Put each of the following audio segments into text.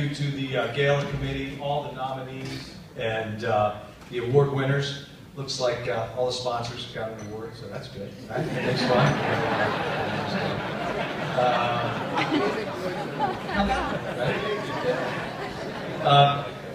you to the Gala Committee, all the nominees, and the award winners. Looks like all the sponsors got an award, so that's good. Right? That's fun.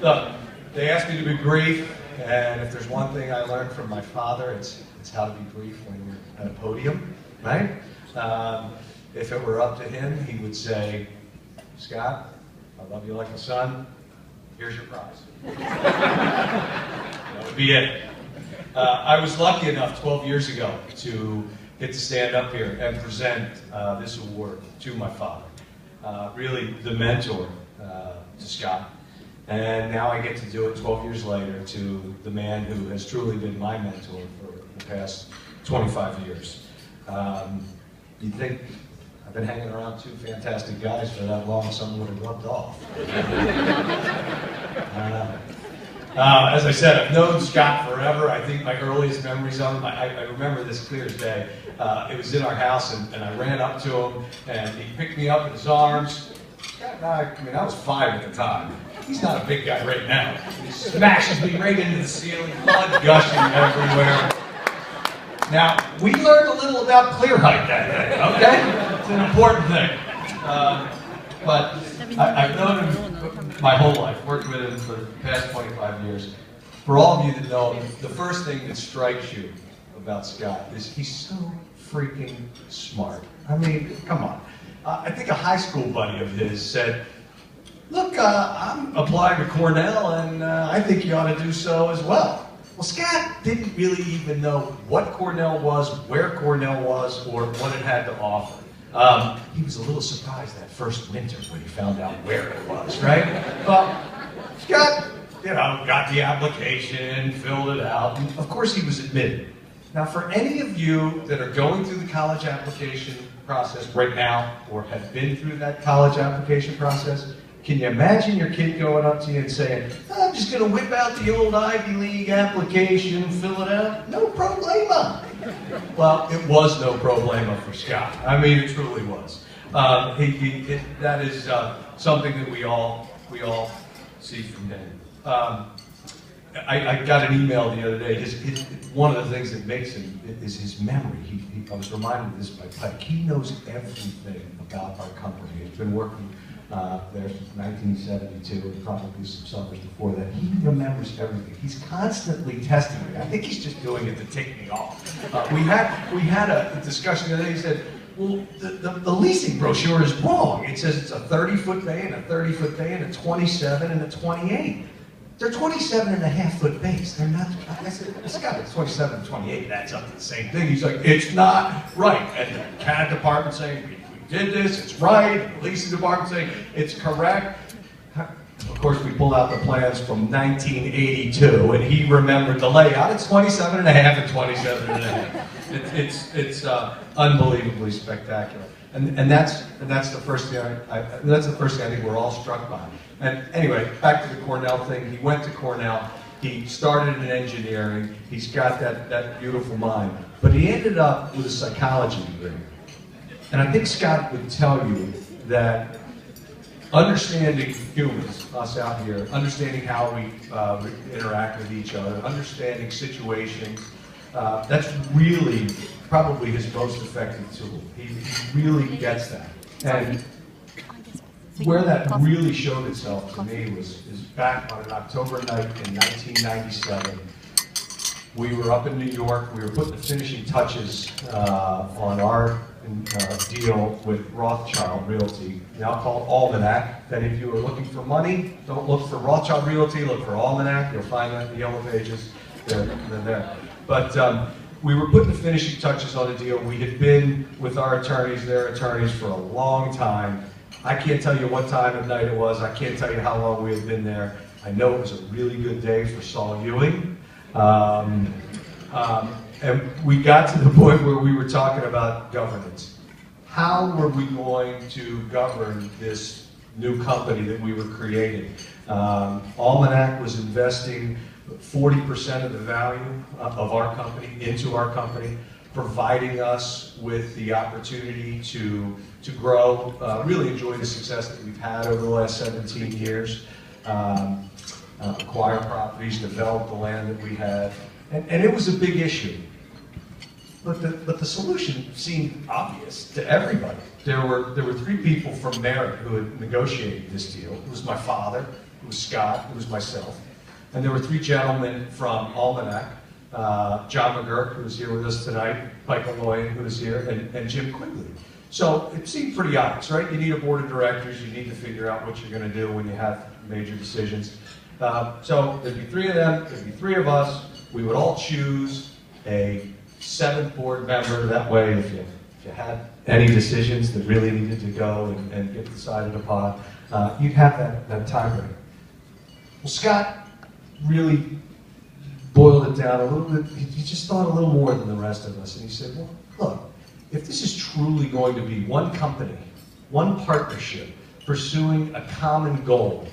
Look, they asked me to be brief, and if there's one thing I learned from my father, it's how to be brief when you're at a podium, right? If it were up to him, he would say, Scott, I love you like a son. Here's your prize. That would be it. I was lucky enough 12 years ago to get to stand up here and present this award to my father. Really the mentor to Scott. And now I get to do it 12 years later to the man who has truly been my mentor for the past 25 years. You'd think I've been hanging around two fantastic guys for that long, someone would have rubbed off. As I said, I've known Scott forever. I think my earliest memories of him, I remember this clear as day. It was in our house, and I ran up to him, and he picked me up in his arms. Scott and I mean, I was 5 at the time. He's not a big guy right now. He smashes me right into the ceiling, blood gushing everywhere. Now, we learned a little about clear height that day, okay? It's an important thing. But I've known him my whole life, worked with him for the past 25 years. For all of you that know him, the first thing that strikes you about Scott is he's so freaking smart. I mean, come on. I think a high school buddy of his said, look, I'm applying to Cornell, and I think you ought to do so as well. Well, Scott didn't really even know what Cornell was, where Cornell was, or what it had to offer. He was a little surprised that first winter when he found out where it was, right? Well, Scott, got the application, filled it out, and of course he was admitted. Now, for any of you that are going through the college application process right now, or have been through that college application process, can you imagine your kid going up to you and saying, I'm just going to whip out the old Ivy League application, fill it out? No problema. Well, it was no problema for Scott. I mean, it truly was. That is something that we all see from him. I got an email the other day. One of the things that makes him is his memory. I was reminded of this by Pike. He knows everything about our company. He's been working there since 1972, and probably some summers before that. He remembers everything. He's constantly testing me. I think he's just doing it to tick me off. We had a discussion the other day. He said, well, the leasing brochure is wrong. It says it's a 30-foot bay and a 30-foot bay and a 27 and a 28. They're 27.5-foot bays. They're not. I said, Scott, it's 27 and 28. That's up to the same thing. He's like, it's not right. And the CAD department saying, we did this, it's right. And the leasing department saying, it's correct. Of course, we pulled out the plans from 1982, and he remembered the layout. It's 27.5 and 27.5. It's unbelievably spectacular. And that's the first thing that's the first thing I think we're all struck by. And anyway, back to the Cornell thing. He went to Cornell. He started in engineering. He's got that beautiful mind. But he ended up with a psychology degree. And I think Scott would tell you that understanding humans, us out here, understanding how we interact with each other, understanding situations, that's really probably his most effective tool. He really gets that. And where that really showed itself to me is back on an October night in 1997. We were up in New York. We were putting the finishing touches on our deal with Rothschild Realty, now called Almanac. If any of you are looking for money, don't look for Rothschild Realty, look for Almanac. You'll find that in the yellow pages. They're there. But we were putting the finishing touches on a deal. We had been with our attorneys, their attorneys, for a long time. I can't tell you what time of night it was. I can't tell you how long we had been there. I know it was a really good day for Saul Ewing. And we got to the point where we were talking about governance. How were we going to govern this new company that we were creating? Almanac was investing 40% of the value of our company into our company, providing us with the opportunity to to grow, really enjoy the success that we've had over the last 17 years, acquire properties, develop the land that we had, and it was a big issue. But the solution seemed obvious to everybody. There were three people from Merritt who had negotiated this deal. It was my father, it was Scott, it was myself, and there were three gentlemen from Almanac, John McGurk, who is here with us tonight, Mike Lloyd, who is here, and Jim Quigley. So it seemed pretty obvious, right? You need a board of directors, you need to figure out what you're going to do when you have major decisions. So there'd be three of them, there'd be three of us. We would all choose a seventh board member. That way, if you had any decisions that really needed to go and get decided upon, you'd have that tiebreaker. Well, Scott really boiled it down a little bit. He just thought a little more than the rest of us, and he said, well, look, if this is truly going to be one company, one partnership, pursuing a common goal,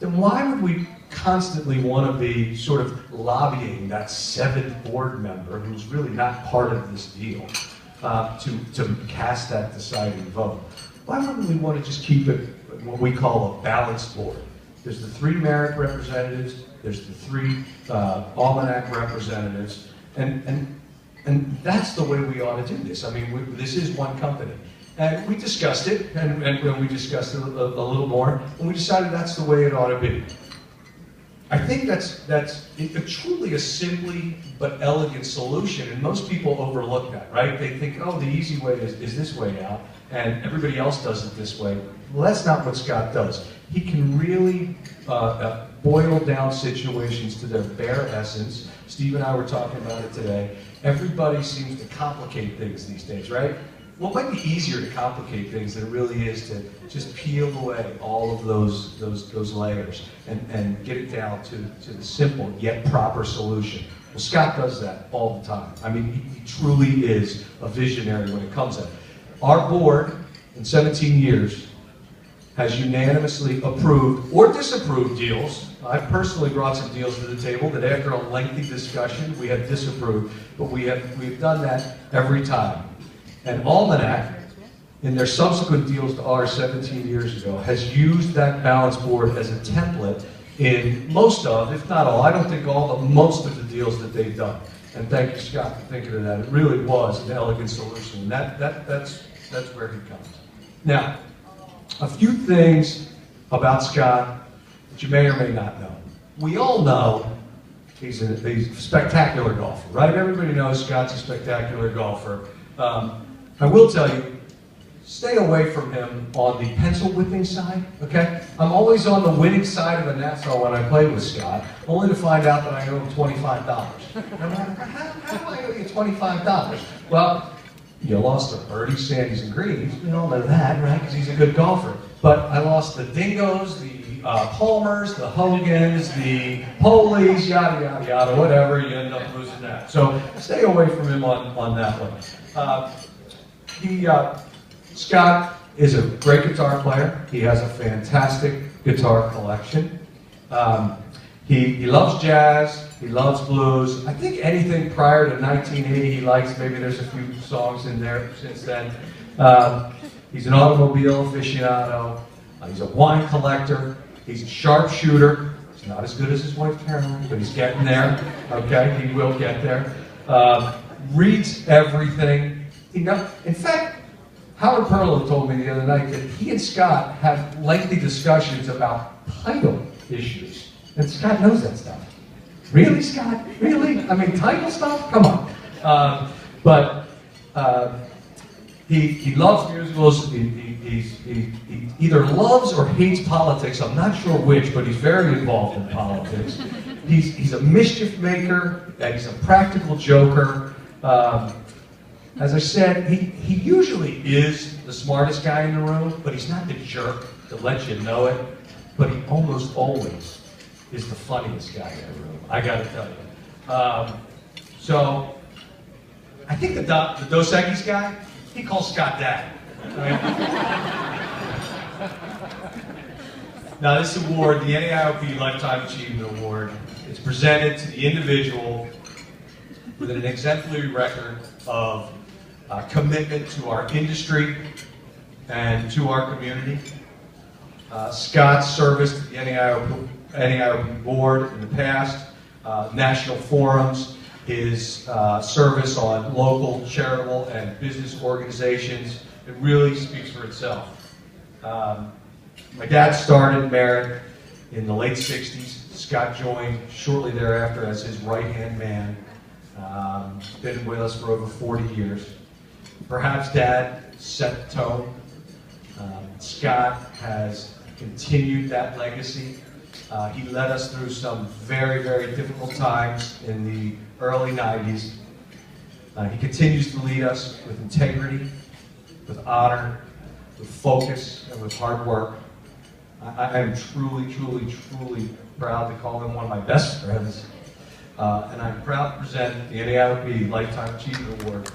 then why would we constantly want to be sort of lobbying that seventh board member who's really not part of this deal to cast that deciding vote? Why wouldn't we want to just keep it what we call a balanced board? There's the three Merritt representatives, there's the three Almanac representatives, and that's the way we ought to do this. I mean, this is one company. And we discussed it, and we discussed it a little more, and we decided that's the way it ought to be. I think that's truly a simply but elegant solution, and most people overlook that, right? They think, oh, the easy way is this way now, and everybody else does it this way. Well, that's not what Scott does. He can really boil down situations to their bare essence. Steve and I were talking about it today. Everybody seems to complicate things these days, right? Well, it might be easier to complicate things than it really is to just peel away all of those layers and get it down to the simple yet proper solution. Well, Scott does that all the time. I mean, he truly is a visionary when it comes to it. Our board, in 17 years, has unanimously approved or disapproved deals. I've personally brought some deals to the table that after a lengthy discussion, we have disapproved, but we've done that every time. And Almanac, in their subsequent deals to ours 17 years ago, has used that balance board as a template in most of, if not all, I don't think all, but most of the deals that they've done. And thank you, Scott, for thinking of that. It really was an elegant solution. And that's where he comes. Now, a few things about Scott that you may or may not know. We all know he's a spectacular golfer, right? Everybody knows Scott's a spectacular golfer. I will tell you, stay away from him on the pencil whipping side, okay? I'm always on the winning side of the Nassau when I play with Scott, only to find out that I owe him $25. And I'm like, how do I owe you $25? Well, you lost the birdies, sandies, and greens. We all know that, right? Because he's a good golfer. But I lost the Dingos, the Palmers, the Hogans, the Polies, yada, yada, yada, whatever. You end up losing that. So stay away from him on that one. Scott is a great guitar player. He has a fantastic guitar collection. He loves jazz. He loves blues. I think anything prior to 1980 he likes. Maybe there's a few songs in there since then. He's an automobile aficionado. He's a wine collector. He's a sharpshooter. He's not as good as his wife Caroline, but he's getting there. Okay, he will get there. Reads everything. In fact, Howard Perlow told me the other night that he and Scott have lengthy discussions about title issues. And Scott knows that stuff. Really, Scott? Really? I mean, title stuff? Come on. But he loves musicals. He either loves or hates politics. I'm not sure which, but he's very involved in politics. He's a mischief maker, and he's a practical joker. As I said, he usually is the smartest guy in the room, but he's not the jerk to let you know it. But he almost always is the funniest guy in the room, I gotta tell you. So, I think the Dos Equis guy, he calls Scott Dad. Right? Now this award, the NAIOP Lifetime Achievement Award, is presented to the individual with an exemplary record of commitment to our industry and to our community. Scott's service to the NAIOP board in the past, national forums, his service on local charitable and business organizations, it really speaks for itself. My dad started Merritt in the late 60s. Scott joined shortly thereafter as his right-hand man. Been with us for over 40 years. Perhaps Dad set the tone. Scott has continued that legacy. He led us through some very, very difficult times in the early 90s. He continues to lead us with integrity, with honor, with focus, and with hard work. I am truly, truly, truly proud to call him one of my best friends. And I'm proud to present the NAIOP Lifetime Achievement Award